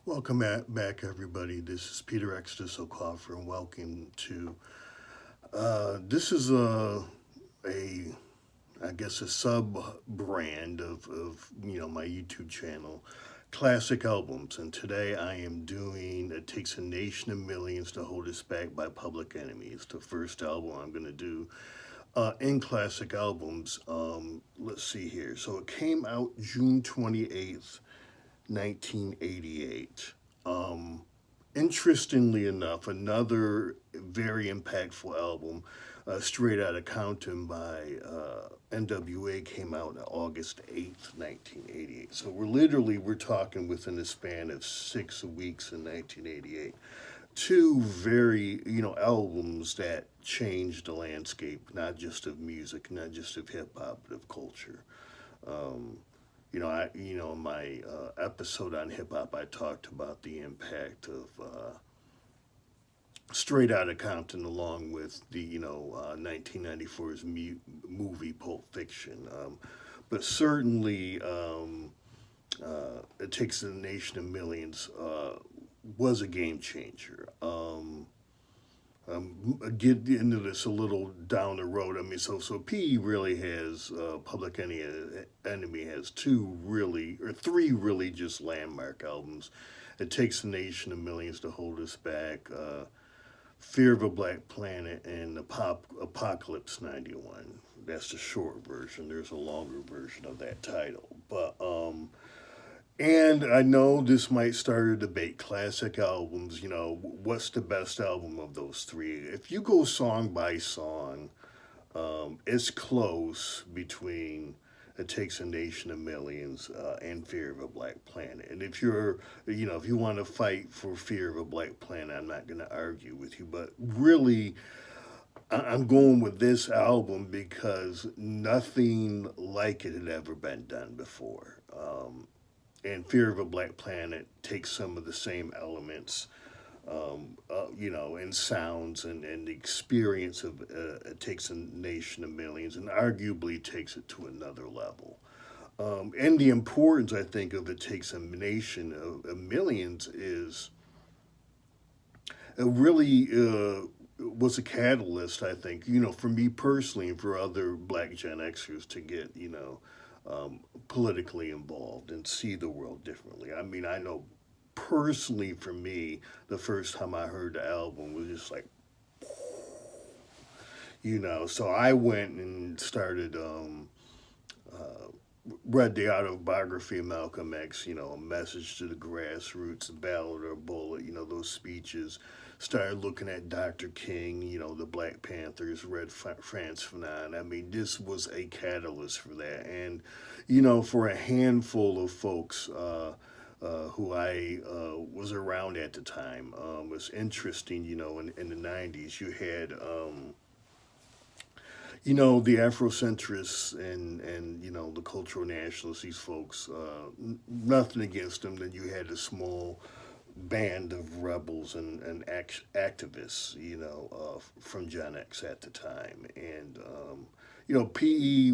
Welcome back, everybody. This is Peter X Disselkoffer, and welcome to. This is a I guess a sub brand of my YouTube channel, classic albums. And today I am doing "It Takes a Nation of Millions to Hold Us Back" by Public Enemy. It's the first album I'm gonna do in classic albums. Let's see here. So it came out June 28th, 1988. Um, Interestingly enough, another very impactful album, Straight Outta Compton by NWA, came out on August 8th, 1988. So we're talking within a span of 6 weeks in 1988. Two very, albums that changed the landscape, not just of music, not just of hip hop, but of culture. Um, in my episode on hip hop, I talked about the impact of Straight Outta Compton, along with the 1994's movie Pulp Fiction. But certainly, It Takes a Nation of Millions was a game changer. Get into this a little down the road. I mean, so P really has Enemy has two really or three really just landmark albums. It Takes a Nation of Millions to Hold Us Back, Fear of a Black Planet, and the Pop Apocalypse '91. That's the short version. There's a longer version of that title, but and I know this might start a debate. Classic albums, what's the best album of those three? If you go song by song, it's close between It Takes a Nation of Millions and Fear of a Black Planet. And if you want to fight for Fear of a Black Planet, I'm not going to argue with you. But really, I'm going with this album because nothing like it had ever been done before. And Fear of a Black Planet takes some of the same elements, and sounds and the experience of It Takes a Nation of Millions, and arguably takes it to another level. And the importance, I think, of It Takes a Nation of Millions is it really was a catalyst, I think, for me personally and for other Black Gen Xers to get, politically involved and see the world differently. I mean, I know personally for me, the first time I heard the album was just like, so I went and started, read the autobiography of Malcolm X, A Message to the Grassroots, The Ballad or Bullet, those speeches. Started looking at Dr. King, the Black Panthers, read Frantz Fanon. I mean, this was a catalyst for that. And, for a handful of folks who I was around at the time, was interesting, in the 90s. You had, the Afrocentrists and the cultural nationalists, these folks, nothing against them. Then you had a small band of rebels and activists, from Gen X at the time. And, PE,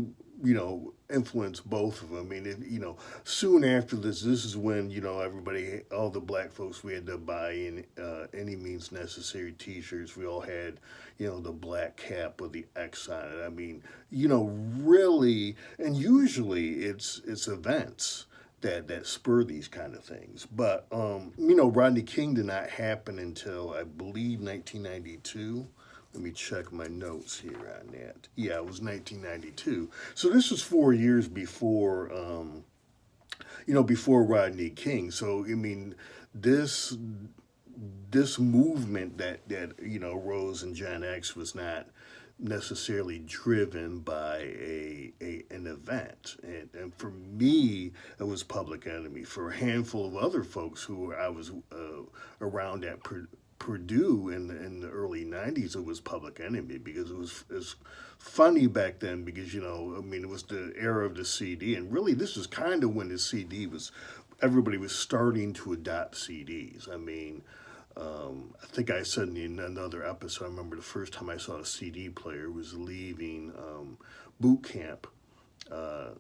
influenced both of them. I mean, soon after this is when, everybody, all the black folks, we had to buy in Any Means Necessary t-shirts. We all had, the black cap with the X on it. I mean, really, and usually it's events that spur these kind of things. But Rodney King did not happen until I believe 1992. Let me check my notes here on that. Yeah, it was 1992. So this was 4 years before, before Rodney King. So I mean, this this movement that rose in Gen X was not necessarily driven by an event. And for me, it was Public Enemy. For a handful of other folks who I was around at Purdue in the early 90s, it was Public Enemy because it was funny back then because, I mean, it was the era of the CD. And really, this was kind of when the CD was, everybody was starting to adopt CDs. I mean, I think I said in another episode, I remember the first time I saw a CD player was leaving boot camp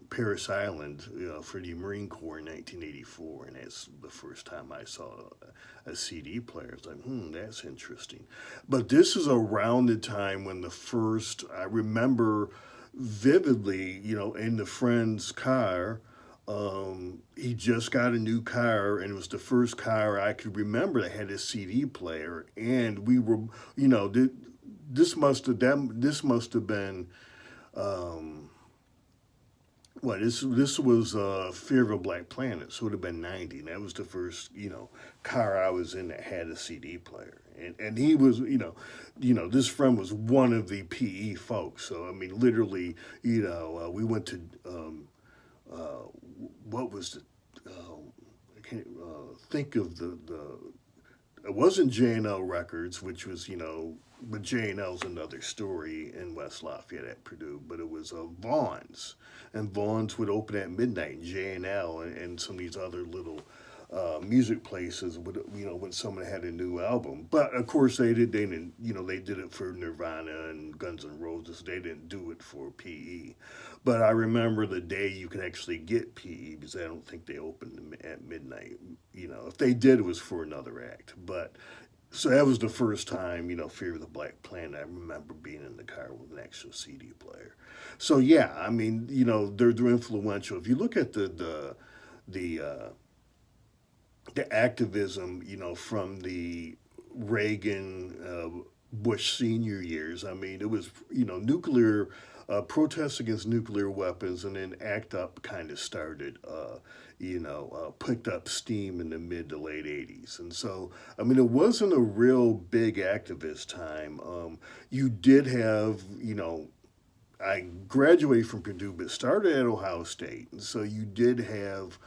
Paris Island, for the Marine Corps in 1984, and that's the first time I saw a CD player. It's like, that's interesting. But this is around the time when I remember vividly, in the friend's car. He just got a new car, and it was the first car I could remember that had a CD player. And we were, you know, this must have been um, what this was Fear of a Black Planet, so it would have been 90. And that was the first car I was in that had a CD player. And he was this friend was one of the PE folks. So I mean, literally, we went to uh, what was the I can't think of the it wasn't J&L Records, which was, but J&L's another story in West Lafayette at Purdue, but it was Vaughn's. And Vaughn's would open at midnight, and J&L and some of these other little music places would, when someone had a new album. But of course they didn't, they did it for Nirvana and Guns N' Roses. They didn't do it for PE. But I remember the day you could actually get PE because I don't think they opened at midnight. If they did, it was for another act. But so that was the first time, Fear of the Black Planet. I remember being in the car with an actual CD player. So yeah, I mean, they're influential. If you look at the the activism, from the Reagan, Bush senior years. I mean, it was, nuclear protests against nuclear weapons, and then ACT UP kind of started, picked up steam in the mid to late 80s. And so, I mean, it wasn't a real big activist time. You did have, I graduated from Purdue, but started at Ohio State. And so you did have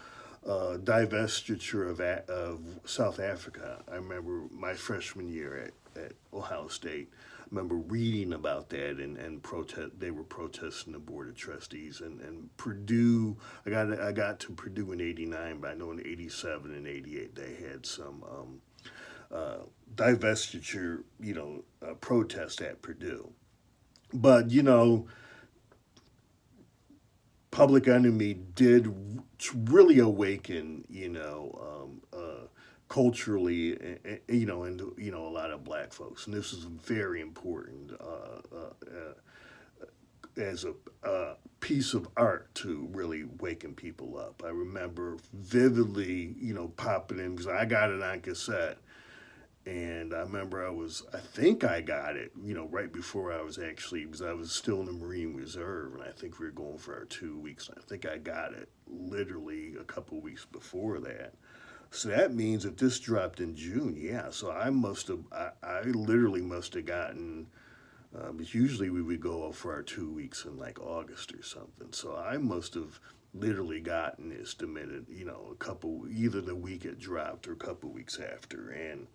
divestiture of South Africa. I remember my freshman year at Ohio State. I remember reading about that and protest. They were protesting the board of trustees and Purdue. I got to Purdue in '89, but I know in '87 and '88 they had some divestiture, protest at Purdue. But Public Enemy did really awaken, culturally, and a lot of black folks, and this is very important as a piece of art to really waken people up. I remember vividly, popping in because I got it on cassette. And I remember I think I got it, right before I was actually, because I was still in the Marine Reserve, and I think we were going for our 2 weeks. And I think I got it literally a couple weeks before that. So that means if this dropped in June, yeah. So I literally must have gotten, because usually we would go for our 2 weeks in like August or something. So I must have literally gotten this the minute, either the week it dropped or a couple weeks after. And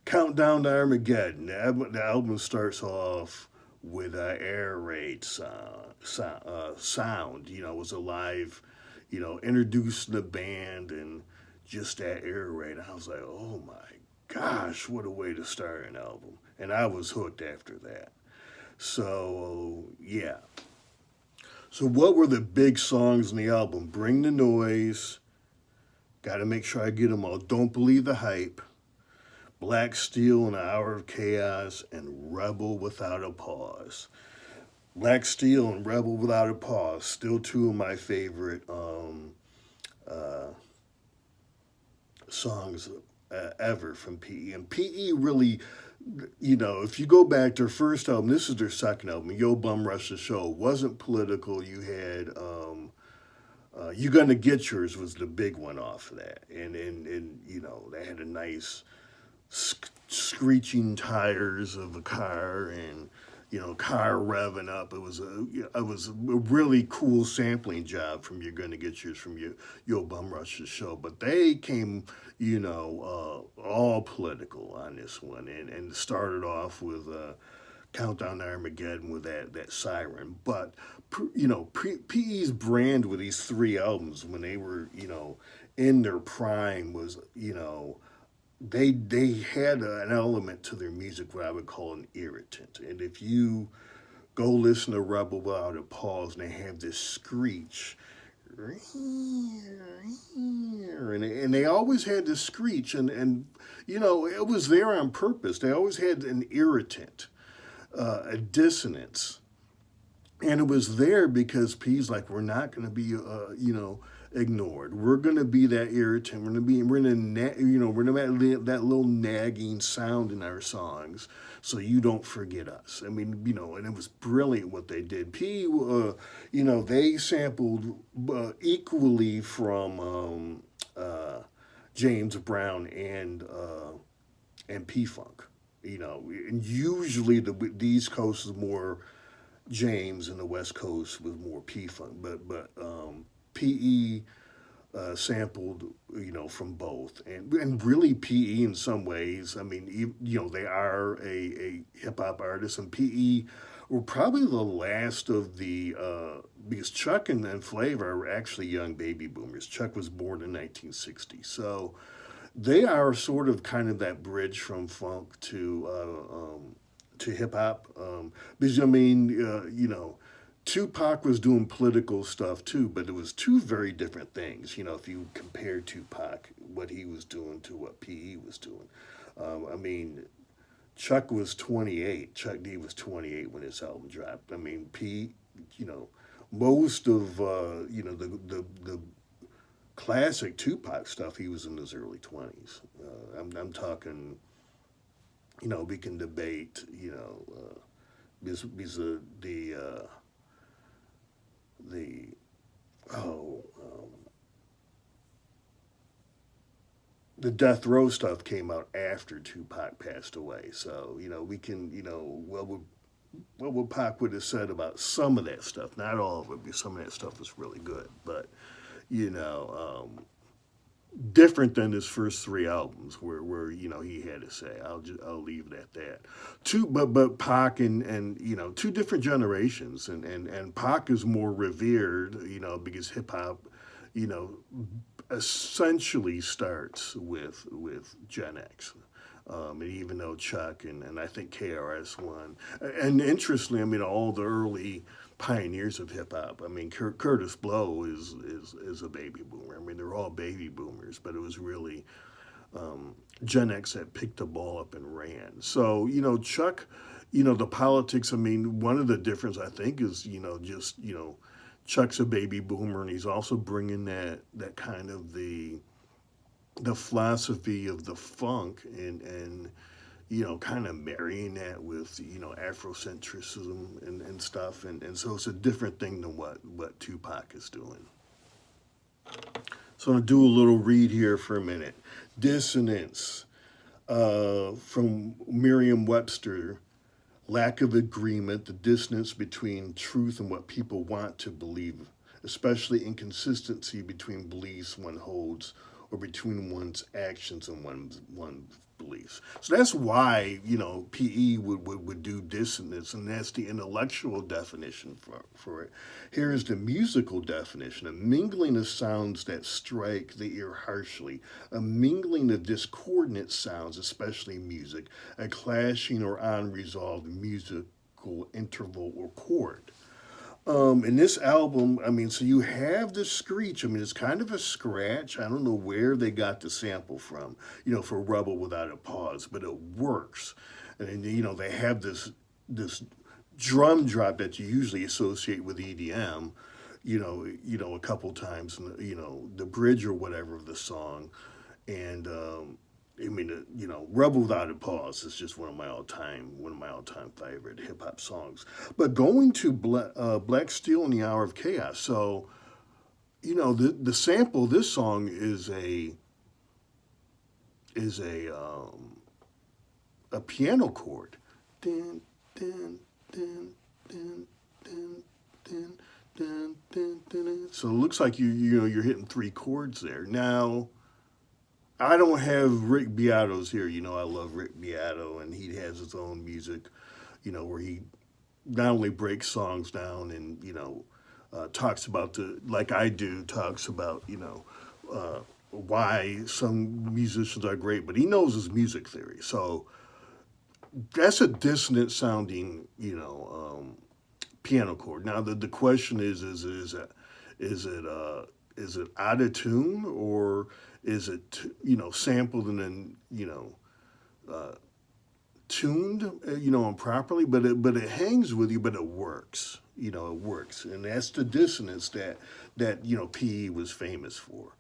Countdown to Armageddon. The album starts off with an air raid sound. It was a live, introducing the band and just that air raid. I was like, oh my gosh, what a way to start an album. And I was hooked after that. So, yeah. So, what were the big songs in the album? Bring the Noise. Got to make sure I get them all. Don't Believe the Hype. Black Steel, An Hour of Chaos, and Rebel Without a Pause. Black Steel and Rebel Without a Pause, still two of my favorite uh, songs ever from PE. And PE really, if you go back to their first album, this is their second album, Yo Bum Rush the Show, wasn't political. You had You Gonna Get Yours was the big one off of that. And they had a nice screeching tires of a car and car revving up. It was a really cool sampling job from You're Gonna Get Yours from Yo Bum Rush's show. But they came all political on this one and started off with Countdown to Armageddon with that siren. But PE's brand with these three albums when they were in their prime was they had an element to their music what I would call an irritant. And if you Go listen to Rebel Without a Pause, and they have this screech. And they always had this screech, and it was there on purpose. They always had an irritant, a dissonance, and it was there because P's like, we're not going to be ignored. We're going to be that irritant. We're going to have that little nagging sound in our songs, so you don't forget us. I mean, and it was brilliant what they did. They sampled equally from James Brown and P Funk. And usually the East Coast is more James, and the West Coast was more P Funk, but PE sampled from both, and really PE in some ways. I mean, they are a hip hop artist, and PE were probably the last of the because Chuck and Flavor are actually young baby boomers. Chuck was born in 1960, so they are sort of kind of that bridge from funk to hip hop. Because Tupac was doing political stuff too, but it was two very different things. If you compare Tupac, what he was doing to what PE was doing. I mean, Chuck was 28. Chuck D was 28 when his album dropped. I mean, most of the classic Tupac stuff, he was in his early 20s. I'm talking. We can debate. Because the oh the Death Row stuff came out after Tupac passed away. So we can what would Pac would have said about some of that stuff, not all of it, because some of that stuff was really good, but you know. Different than his first three albums, where he had to say, I'll leave it at that. But Pac and two different generations, and Pac is more revered, because hip hop, you know, essentially starts with Gen X. And even though Chuck and I think KRS One, and interestingly, I mean, all the early pioneers of hip hop. I mean, Curtis Blow is a baby boomer. I mean, they're all baby boomers, but it was really Gen X that picked the ball up and ran. So Chuck, the politics. I mean, one of the difference I think is just Chuck's a baby boomer, and he's also bringing that kind of the philosophy of the funk and kind of marrying that with Afrocentrism and stuff, and so it's a different thing than what Tupac is doing. So I'm gonna do a little read here for a minute. Dissonance, from Merriam-Webster. Lack of agreement, the dissonance between truth and what people want to believe, especially inconsistency between beliefs one holds or between one's actions and one's beliefs. So that's why PE would do dissonance, and that's the intellectual definition for it. Here is the musical definition: a mingling of sounds that strike the ear harshly, a mingling of discordant sounds, especially music, a clashing or unresolved musical interval or chord. In this album, I mean, so you have the screech. I mean, it's kind of a scratch. I don't know where they got the sample from, for Rebel Without a Pause, but it works. And they have this drum drop that you usually associate with EDM, a couple times, in the bridge or whatever of the song, and I mean, Rebel Without a Pause is just one of my all-time favorite hip hop songs. But going to Black Steel in the Hour of Chaos, so the sample of this song is a piano chord. Dun, dun, dun, dun, dun, dun, dun, dun, dun. So it looks like you're hitting three chords there. Now, I don't have Rick Beato's here. I love Rick Beato, and he has his own music, where he not only breaks songs down and, talks about like I do, talks about, why some musicians are great, but he knows his music theory. So that's a dissonant sounding, piano chord. Now the question is it out of tune, or is it sampled and then tuned improperly? But it hangs with you, but it works. It works, and that's the dissonance that PE was famous for.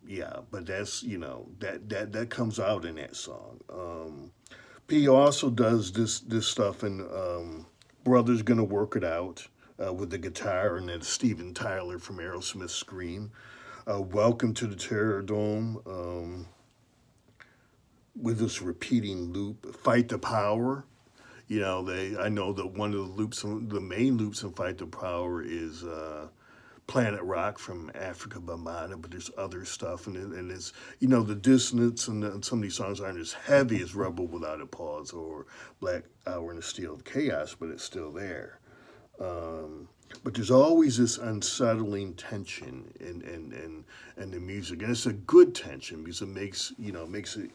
Yeah, but that's that comes out in that song. P also does this stuff in Brother's Gonna Work It Out with the guitar, and then Steven Tyler from Aerosmith Scream. Welcome to the Terror Dome with this repeating loop. Fight the Power. I know that one of the main loops in Fight the Power is Planet Rock from Africa Bambaataa, but there's other stuff, and it's the dissonance and some of these songs aren't as heavy as Rebel Without a Pause or Black Hour in the Steel of Chaos, but it's still there. But there's always this unsettling tension in the music, and it's a good tension because it makes it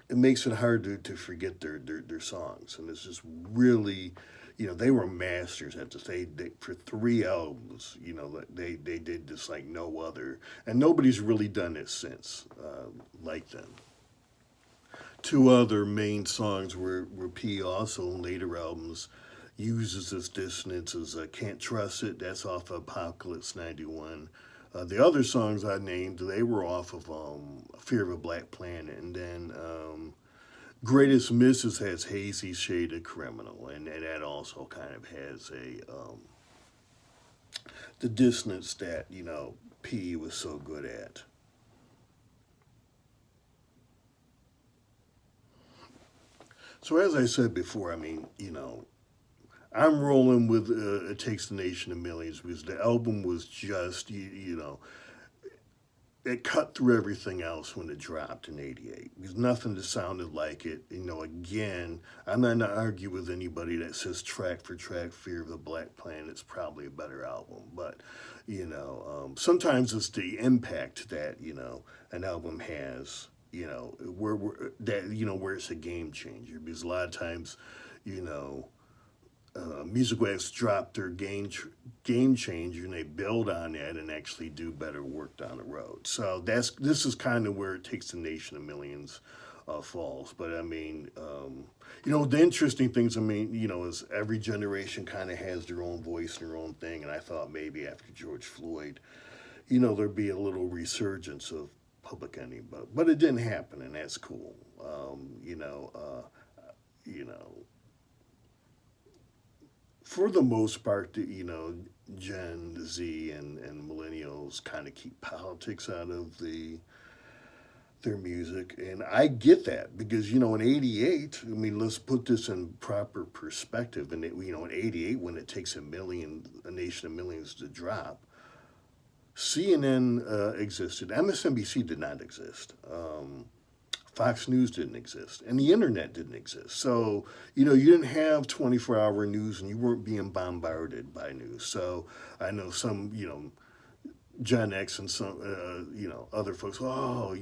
it makes it hard to forget their songs, and it's just really they were masters at this. They for 3 albums, they did this like no other, and nobody's really done it since like them. Two other main songs were P also on later albums uses this dissonance as Can't Trust It, that's off of Apocalypse 91. The other songs I named, they were off of Fear of a Black Planet, and then Greatest Misses has Hazy Shade of Criminal, and that also kind of has the dissonance that P was so good at. So as I said before, I mean, I'm rolling with It Takes the Nation of Millions because the album was just, it cut through everything else when it dropped in '88. There's nothing that sounded like it. Again, I'm not going to argue with anybody that says track for track, Fear of the Black Planet's probably a better album. But, sometimes it's the impact that, an album has, where it's a game changer. Because a lot of times, musical acts drop their game changer and they build on that and actually do better work down the road. So this is kind of where It Takes the Nation of Millions falls. But I mean, the interesting things, is every generation kind of has their own voice and their own thing. And I thought maybe after George Floyd, there'd be a little resurgence of Public Enemy, but it didn't happen, and that's cool. For the most part, Gen Z and millennials kind of keep politics out of their music, and I get that because in '88, let's put this in proper perspective. And in '88, when It Takes a Nation of Millions to drop, CNN existed, MSNBC did not exist. Fox News didn't exist, and the internet didn't exist. So, you didn't have 24-hour news, and you weren't being bombarded by news. So, I know some, Gen X and some, other folks, our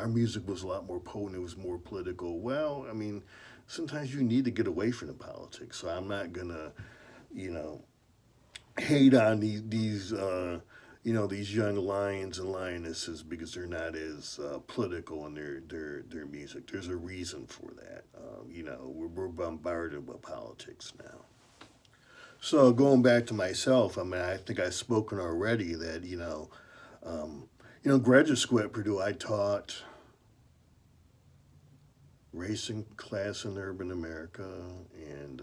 music was a lot more potent, it was more political. Well, sometimes you need to get away from the politics. So, I'm not going to, hate on these these young lions and lionesses because they're not as political in their music. There's a reason for that. We're bombarded with politics now. So going back to myself, I think I've spoken already that graduate school at Purdue, I taught race and class in urban America and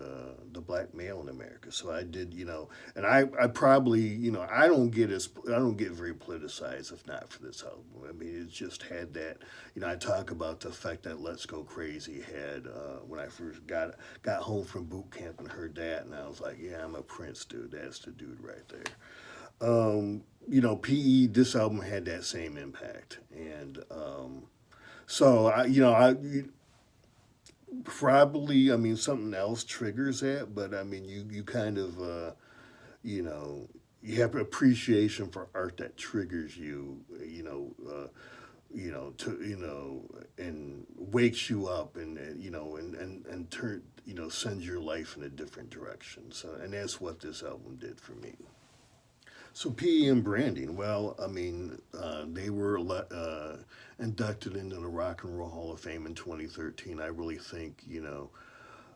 the black male in America. So I did, and I probably, I don't get very politicized if not for this album. It just had that, I talk about the effect that Let's Go Crazy had when I first got home from boot camp and heard that, and I was like, yeah, I'm a Prince dude. That's the dude right there. PE, this album had that same impact, and so I probably, something else triggers that, but you kind of, you have appreciation for art that triggers you, and wakes you up and turn, sends your life in a different direction. So, and that's what this album did for me. So PE and branding. Well, I mean, they were inducted into the Rock and Roll Hall of Fame in 2013. I really think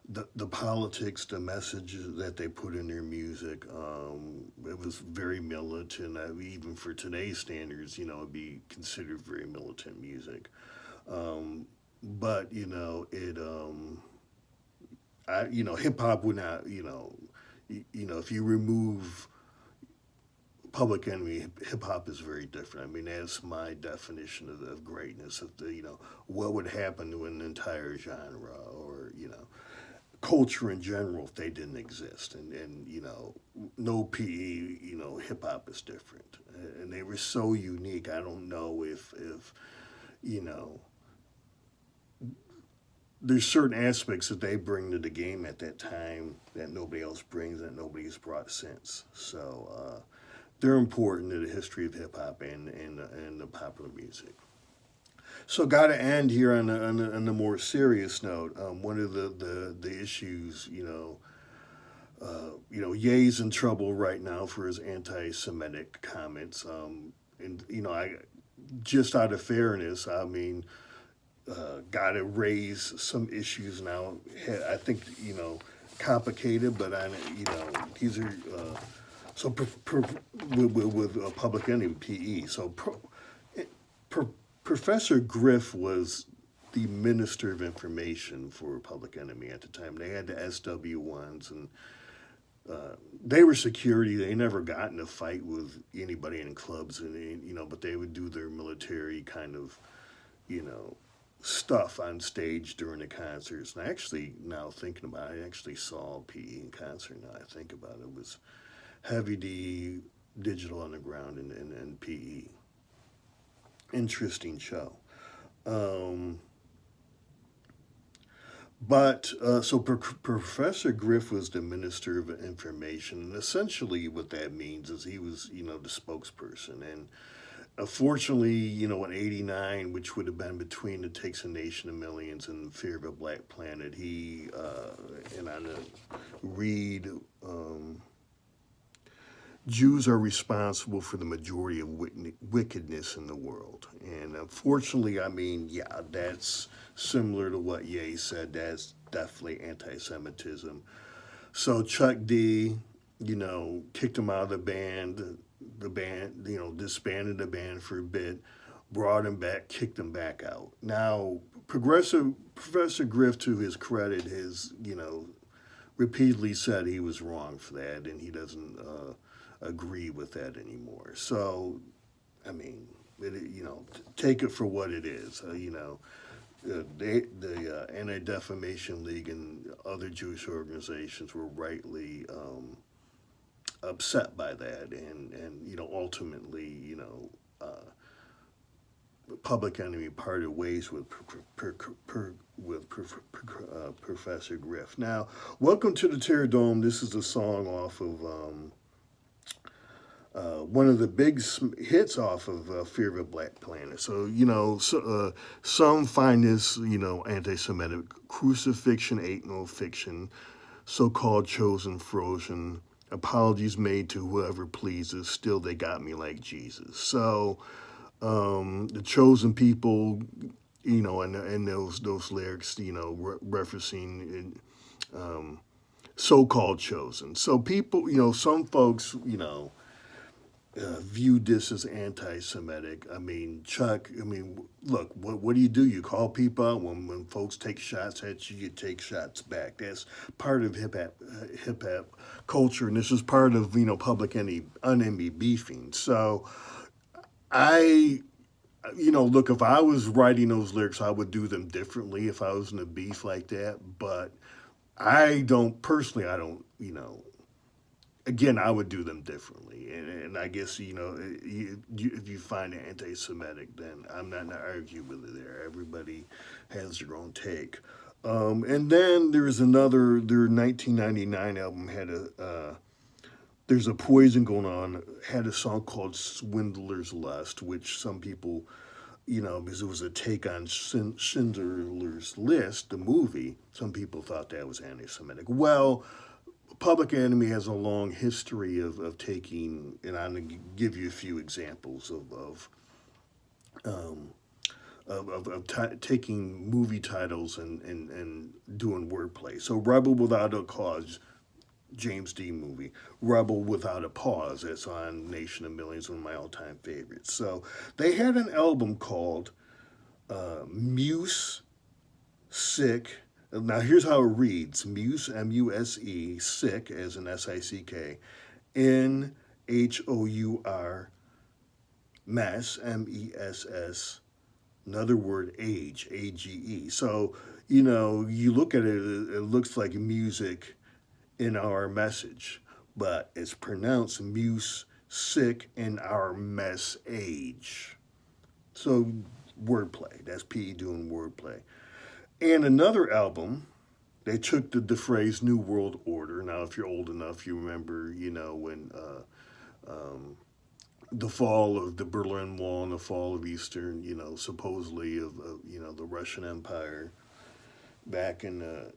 the politics, the messages that they put in their music, it was very militant. Even for today's standards, it'd be considered very militant music. Um, but hip hop would not, if you remove Public Enemy, hip hop is very different. I mean, that's my definition of greatness. Of what would happen to an entire genre, or culture in general, if they didn't exist. And no PE, hip hop is different, and they were so unique. I don't know if you know there's certain aspects that they bring to the game at that time that nobody else brings, that nobody's brought since. So they're important to the history of hip hop and the popular music. So, got to end here on a more serious note. One of the issues, Ye's in trouble right now for his anti-Semitic comments. And I just out of fairness, I mean, got to raise some issues now. I think complicated, but these are so with Public Enemy PE. So per, Professor Griff was the Minister of Information for Public Enemy at the time. They had the SW1s, and they were security. They never got in a fight with anybody in clubs, and but they would do their military kind of, you know, stuff on stage during the concerts. And I actually, now thinking about it, I actually saw PE in concert. Now I think about it, it was Heavy D, Digital Underground, and PE. Interesting show. Um, Professor Griff was the Minister of Information, and essentially what that means is he was, the spokesperson. And unfortunately, in '89, which would have been between It Takes a Nation of Millions and Fear of a Black Planet, he, and on the read, Jews are responsible for the majority of wickedness in the world. And unfortunately, I mean, yeah, that's similar to what Ye said. That's definitely anti Semitism. So Chuck D, kicked him out of the band. The band, disbanded the band for a bit, brought him back, kicked him back out. Now, Progressive Professor Griff, to his credit, has, repeatedly said he was wrong for that, and he doesn't agree with that anymore. So, I mean, take it for what it is. The Anti Defamation League and other Jewish organizations were rightly upset by that, and ultimately, Public Enemy parted ways with Professor Griff. Now, welcome to the Terror Dome. This is a song off of one of the big hits off of Fear of a Black Planet. So, some find this, anti Semitic. Crucifixion ain't no fiction. So called chosen frozen. Apologies made to whoever pleases. Still, they got me like Jesus. So, the chosen people, and those lyrics, referencing so-called chosen. So people, some folks, viewed this as anti-Semitic. I mean, Chuck. I mean, look, what do? You call people out when folks take shots at you. You take shots back. That's part of hip hop culture, and this is part of Public Enemy beefing. So I. Look, if I was writing those lyrics, I would do them differently if I was in a beef like that. But I don't, personally, again, I would do them differently. And I guess, if you find it anti Semitic, then I'm not going to argue with it there. Everybody has their own take. And then there's their 1999 album had there's a Poison going on, had a song called Swindler's Lust, which some people because it was a take on Schindler's List, the movie. Some people thought that was anti-Semitic. Well, Public Enemy has a long history of taking, and I'm going to give you a few examples um, taking movie titles and doing wordplay. So, Rebel Without a Cause, James Dean movie. Rebel Without a Pause, that's on Nation of Millions, one of my all-time favorites. So, they had an album called Muse Sick. Now, here's how it reads: Muse, M-U-S-E, Sick, as in S-I-C-K, N-H-O-U-R, Mess, M-E-S-S, another word, Age, A-G-E. So, you look at it, it looks like music in our message, but it's pronounced Muse Sick in our mess age. So, wordplay. That's P doing wordplay. And another album, they took the phrase New World Order. Now, if you're old enough, you remember, when um, the fall of the Berlin Wall and the fall of Eastern, supposedly of the Russian Empire back in the,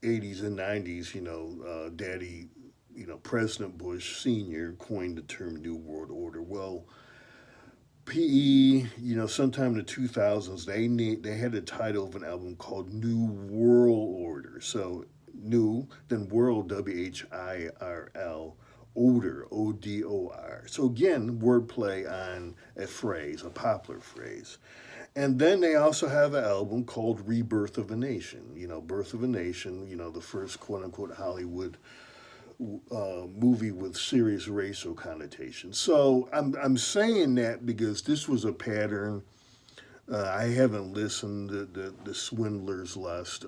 80s and 90s, Daddy, President Bush Sr. coined the term New World Order. Well, PE, sometime in the 2000s, they had a title of an album called New World Order. So new, then world, W-H-I-R-L, odor, O-D-O-R. So again, wordplay on a phrase, a popular phrase. And then they also have an album called Rebirth of a Nation. Birth of a Nation, the first quote unquote Hollywood movie with serious racial connotations. So I'm saying that because this was a pattern. I haven't listened to the Swindler's Lust,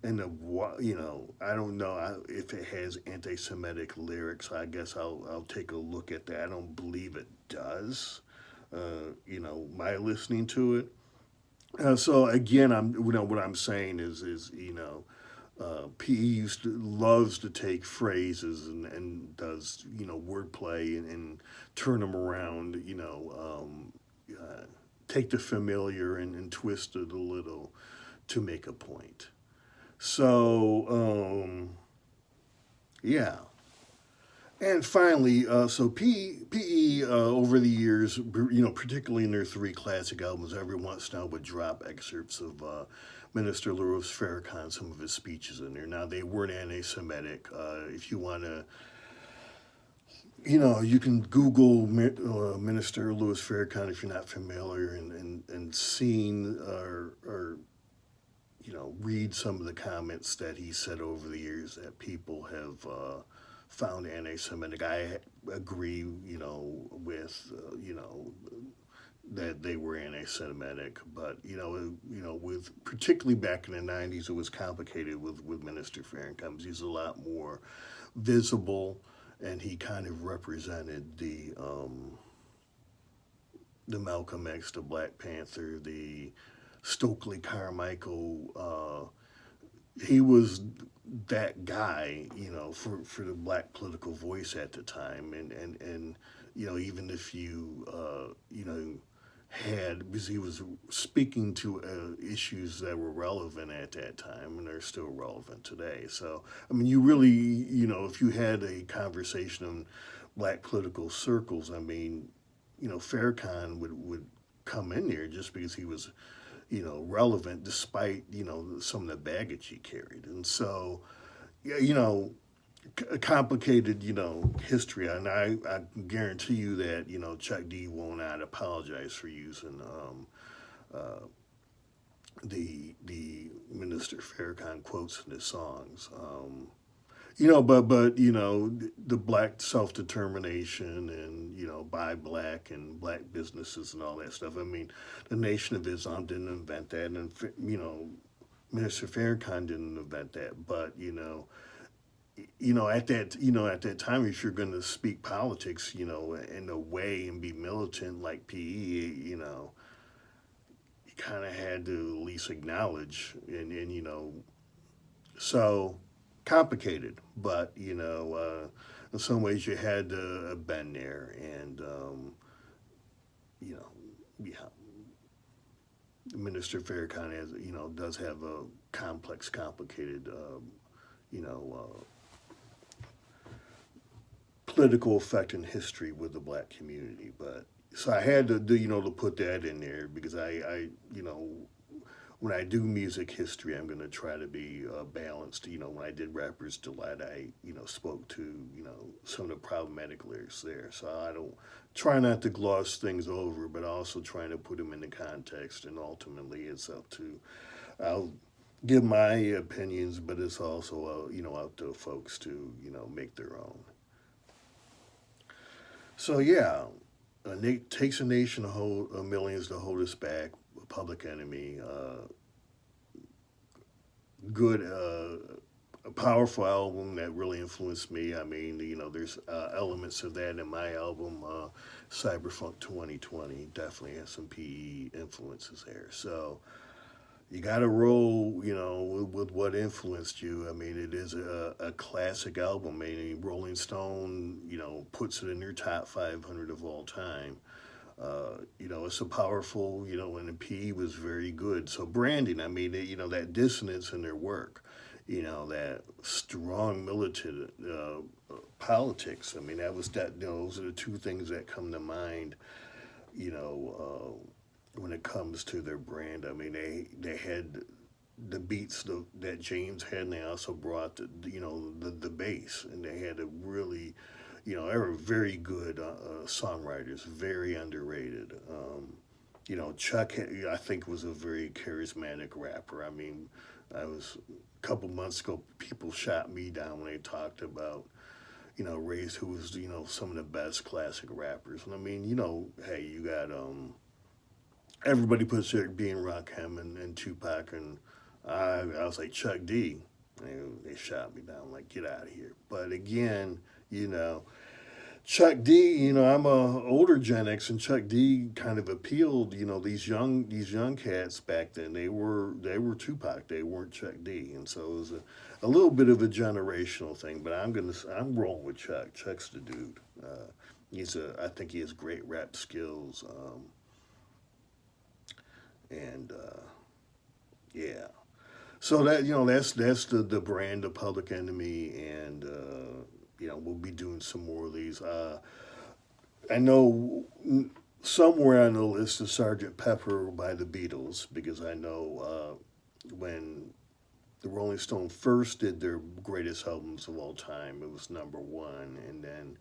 and I don't know if it has anti-Semitic lyrics. I guess I'll take a look at that. I don't believe it does. My listening to it. So again, what I'm saying is PE loves to take phrases and does wordplay and turn them around. Take the familiar and twist it a little to make a point. So yeah. And finally, so PE over the years, particularly in their three classic albums, every once in a while would drop excerpts of Minister Louis Farrakhan, some of his speeches in there. Now, they weren't anti-Semitic. If you want to, you can Google Minister Louis Farrakhan if you're not familiar, and seen or read some of the comments that he said over the years that people have found anti-Semitic. I agree, with that they were anti-Semitic, but with particularly back in the '90s, it was complicated with Minister Farrakhan. He's a lot more visible, and he kind of represented the Malcolm X, the Black Panther, the Stokely Carmichael. He was that guy, for the black political voice at the time, and even if because he was speaking to issues that were relevant at that time, and they're still relevant today. So, I mean, you really, if you had a conversation in black political circles, I mean, Farrakhan would come in there just because he was relevant despite, some of the baggage he carried. And so, a complicated, history. And I guarantee you that, Chuck D will not apologize for using the Minister Farrakhan quotes in his songs. But the black self determination and buy black and black businesses and all that stuff. I mean, the Nation of Islam didn't invent that, and Minister Farrakhan didn't invent that. But at that time, if you're going to speak politics, in a way and be militant like PE, you kind of had to at least acknowledge and so complicated, but in some ways you had to bend there, and you know, yeah, Minister Farrakhan has, does have a complex, complicated, you know, political effect and history with the black community. But so I had to do, to put that in there because when I do music history, I'm going to try to be balanced. When I did Rappers Delight, I, spoke to, some of the problematic lyrics there. So I don't try not to gloss things over, but also trying to put them into context. And ultimately, it's up to, I'll give my opinions, but it's also, up to folks to, make their own. So yeah, takes a nation to hold millions to hold us back. Public Enemy, good, a powerful album that really influenced me. I mean, there's elements of that in my album, Cyberfunk 2020. Definitely has some PE influences there. So you got to roll, with what influenced you. I mean, it is a classic album. I mean, Rolling Stone, puts it in their top 500 of all time. It's a powerful, and the PE was very good. So branding, I mean, that dissonance in their work, that strong militant politics. I mean, those are the two things that come to mind, you know, when it comes to their brand. I mean, they had the beats that James had, and they also brought the bass, and they had a really, they were very good songwriters, very underrated. Chuck, I think, was a very charismatic rapper. I mean, I was a couple months ago, people shot me down when they talked about, Race, who was, some of the best classic rappers. And I mean, hey, you got everybody puts their being Rakim and Tupac, and I was like Chuck D. They shot me down, like, get out of here. But again, you know, Chuck D, I'm a older Gen X, and Chuck D kind of appealed. These young cats back then. They were Tupac. They weren't Chuck D, and so it was a little bit of a generational thing. But I'm rolling with Chuck. Chuck's the dude. I think he has great rap skills, and yeah. So that's the brand of Public Enemy, and we'll be doing some more of these. I know somewhere on the list is Sergeant Pepper by the Beatles, because I know when the Rolling Stone first did their greatest albums of all time, it was number one, and then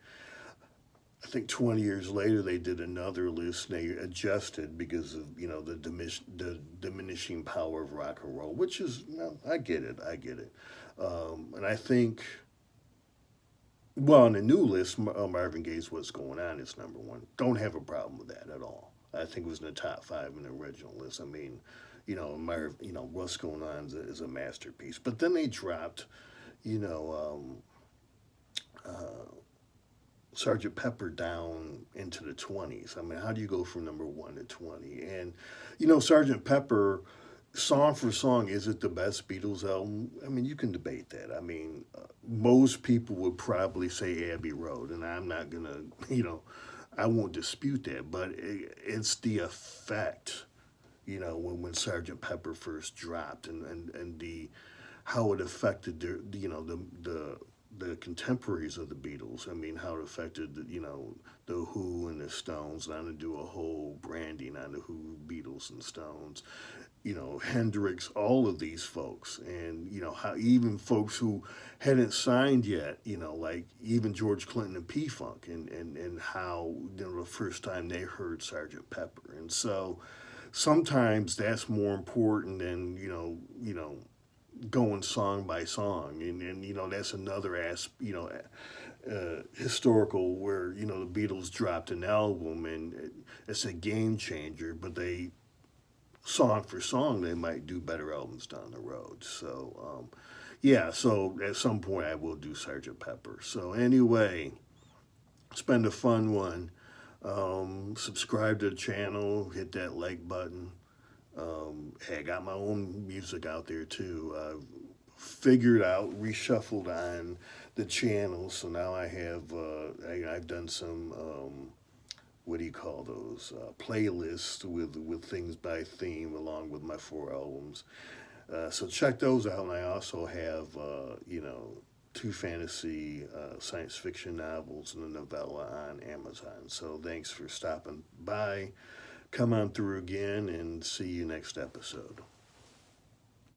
I think 20 years later they did another list, and they adjusted because of the diminishing power of rock and roll, which is, I get it, and I think, well, on the new list, Marvin Gaye's "What's Going On" is number one. Don't have a problem with that at all. I think it was in the top five in the original list. I mean, "What's Going On" is a masterpiece. But then they dropped, you know, Sergeant Pepper down into the 20s. I mean, how do you go from number one to 20? And, Sergeant Pepper, song for song, is it the best Beatles album? I mean, you can debate that. I mean, most people would probably say Abbey Road, and I'm not going to, I won't dispute that, but it's the effect, when Sergeant Pepper first dropped, and the how it affected the contemporaries of the Beatles. I mean, how it affected the Who and the Stones. And I'm gonna do a whole branding on the Who, Beatles, and Stones. Hendrix, all of these folks, and how even folks who hadn't signed yet, like even George Clinton and P Funk, and how the first time they heard Sergeant Pepper, and so sometimes that's more important than going song by song, and that's another historical, where the Beatles dropped an album, and it's a game changer, but they, song for song, they might do better albums down the road. So yeah, so at some point I will do Sergeant Pepper. So anyway, it's been a fun one. Subscribe to the channel, hit that like button. Hey, I got my own music out there too. Figured out, reshuffled on the channel, so now I have I've done some what do you call those, playlists with things by theme along with my 4 albums. So check those out. And I also have, two fantasy science fiction novels and a novella on Amazon. So thanks for stopping by. Come on through again and see you next episode.